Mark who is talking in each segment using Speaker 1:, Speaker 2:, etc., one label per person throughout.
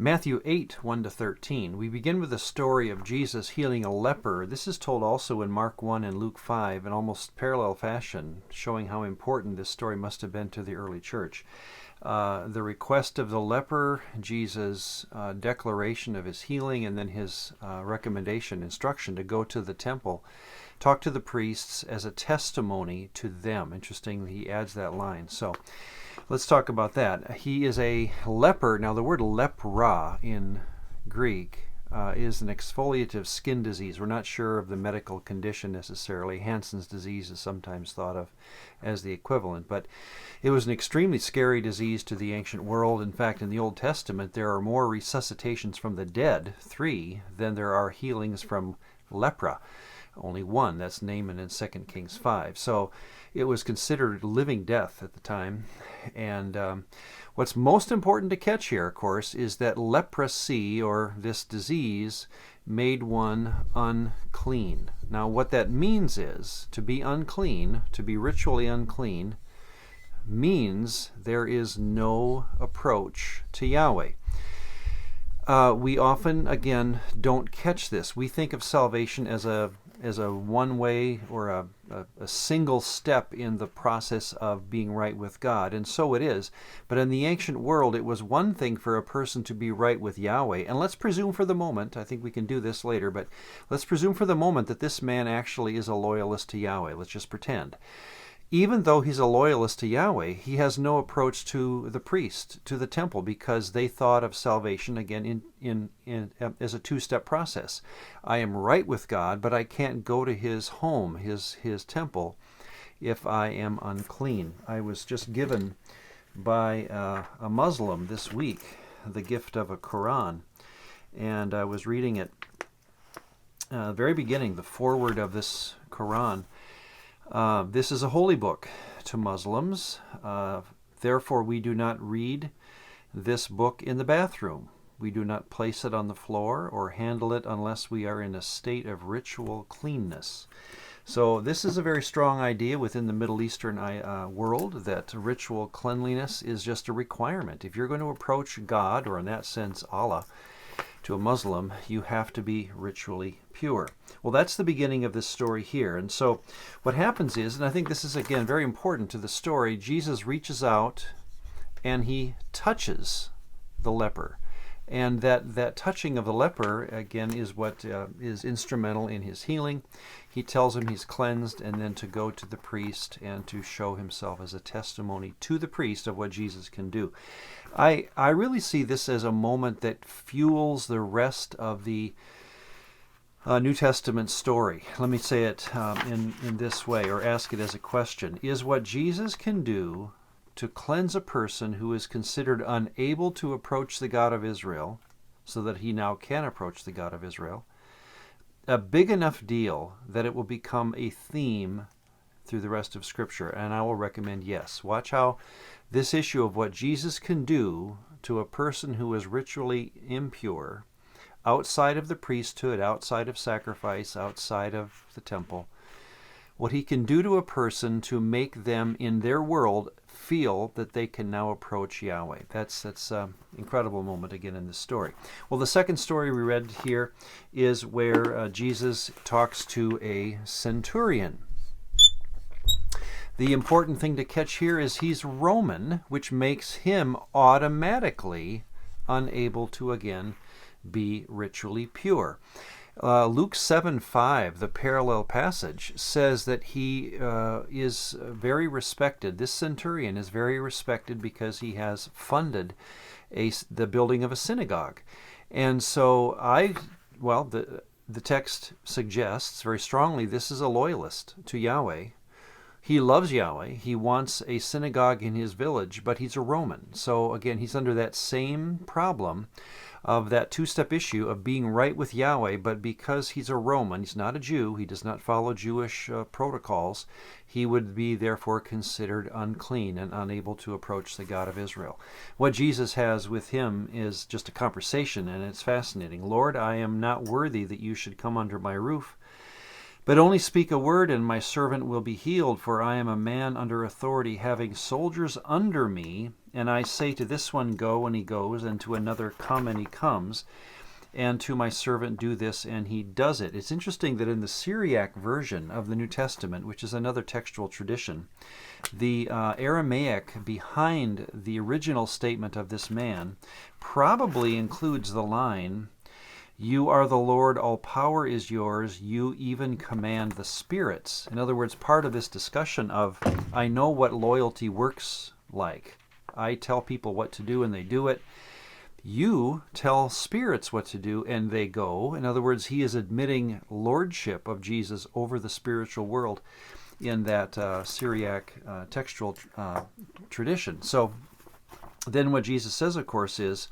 Speaker 1: Matthew 8, 1-13. We begin with the story of Jesus healing a leper. This is told also in Mark 1 and Luke 5 in almost parallel fashion, showing how important this story must have been to the early church. The request of the leper, Jesus' declaration of his healing, and then his recommendation, instruction to go to the temple, talk to the priests as a testimony to them. Interestingly, he adds that line. So let's talk about that. He is a leper. Now, the word lepra in Greek is an exfoliative skin disease. We're not sure of the medical condition necessarily. Hansen's disease is sometimes thought of as the equivalent, but it was an extremely scary disease to the ancient world. In fact, in the Old Testament, there are more resuscitations from the dead, 3, than there are healings from lepra. Only 1, that's Naaman in 2 Kings 5. So it was considered living death at the time. And what's most important to catch here, of course, is that leprosy, or this disease, made one unclean. Now, what that means is, to be unclean, to be ritually unclean, means there is no approach to Yahweh. We often, again, don't catch this. We think of salvation as a one-way or a single step in the process of being right with God, and so it is. But in the ancient world, it was one thing for a person to be right with Yahweh. And let's presume for the moment, I think we can do this later, but let's presume for the moment that this man actually is a loyalist to Yahweh. Let's just pretend. Even though he's a loyalist to Yahweh, he has no approach to the priest, to the temple, because they thought of salvation, again, as a two-step process. I am right with God, but I can't go to his home, his temple, if I am unclean. I was just given by a Muslim this week the gift of a Quran, and I was reading it very beginning, the foreword of this Quran. This is a holy book to Muslims. Therefore, we do not read this book in the bathroom. We do not place it on the floor or handle it unless we are in a state of ritual cleanness. So this is a very strong idea within the Middle Eastern world, that ritual cleanliness is just a requirement. If you're going to approach God, or in that sense Allah, to a Muslim, you have to be ritually pure. Well, that's the beginning of this story here. And so what happens is, and I think this is, again, very important to the story, Jesus reaches out and he touches the leper. And that touching of the leper, again, is what is instrumental in his healing. He tells him he's cleansed, and then to go to the priest and to show himself as a testimony to the priest of what Jesus can do. I really see this as a moment that fuels the rest of the New Testament story. Let me say it in this way, or ask it as a question. Is what Jesus can do to cleanse a person who is considered unable to approach the God of Israel, so that he now can approach the God of Israel, a big enough deal that it will become a theme through the rest of Scripture? And I will recommend yes. Watch how this issue of what Jesus can do to a person who is ritually impure, outside of the priesthood, outside of sacrifice, outside of the temple, what he can do to a person to make them in their world feel that they can now approach Yahweh. That's an incredible moment again in this story. Well, the second story we read here is where Jesus talks to a centurion. The important thing to catch here is he's Roman, which makes him automatically unable to, again, be ritually pure. Luke 7:5, the parallel passage, says that he is very respected. This centurion is very respected because he has funded the building of a synagogue. And so the text suggests very strongly this is a loyalist to Yahweh. He loves Yahweh. He wants a synagogue in his village, but he's a Roman. So again, he's under that same problem of that two-step issue of being right with Yahweh, but because he's a Roman, he's not a Jew, he does not follow Jewish protocols, he would be therefore considered unclean and unable to approach the God of Israel. What Jesus has with him is just a conversation, and it's fascinating. Lord, I am not worthy that you should come under my roof, but only speak a word, and my servant will be healed, for I am a man under authority, having soldiers under me, And I say to this one, go, and he goes, and to another, come, and he comes, and to my servant, do this, and he does it. It's interesting that in the Syriac version of the New Testament, which is another textual tradition, the Aramaic behind the original statement of this man probably includes the line, you are the Lord, all power is yours, you even command the spirits. In other words, part of this discussion of, I know what loyalty works like. I tell people what to do and they do it. You tell spirits what to do and they go. In other words, he is admitting lordship of Jesus over the spiritual world in that Syriac textual tradition. So then what Jesus says, of course, is,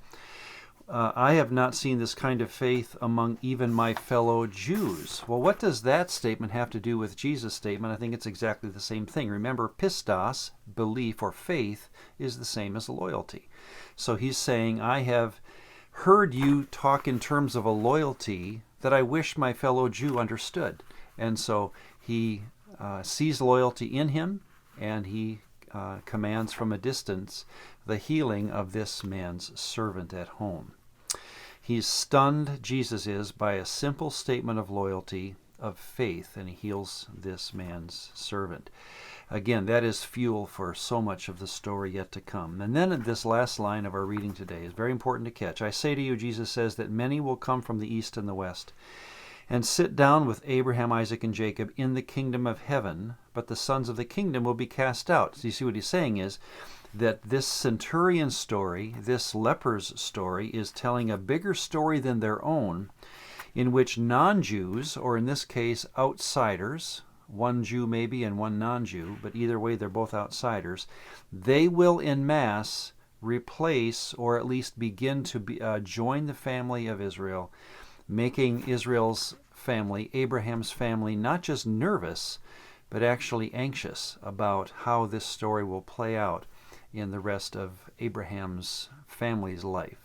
Speaker 1: I have not seen this kind of faith among even my fellow Jews. Well, what does that statement have to do with Jesus' statement? I think it's exactly the same thing. Remember, pistos, belief or faith, is the same as loyalty. So he's saying, I have heard you talk in terms of a loyalty that I wish my fellow Jew understood. And so he sees loyalty in him, and he commands from a distance the healing of this man's servant at home. He's stunned, Jesus is, by a simple statement of loyalty, of faith, and he heals this man's servant. Again, that is fuel for so much of the story yet to come. And then this last line of our reading today is very important to catch. I say to you, Jesus says, that many will come from the east and the west and sit down with Abraham, Isaac, and Jacob in the kingdom of heaven, but the sons of the kingdom will be cast out. So you see what he's saying is that this centurion story, this leper's story, is telling a bigger story than their own, in which non-Jews, or in this case outsiders, one Jew maybe and one non-Jew, but either way they're both outsiders, they will en masse replace or at least begin to join the family of Israel, making Israel's family, Abraham's family, not just nervous, but actually anxious about how this story will play out in the rest of Abraham's family's life.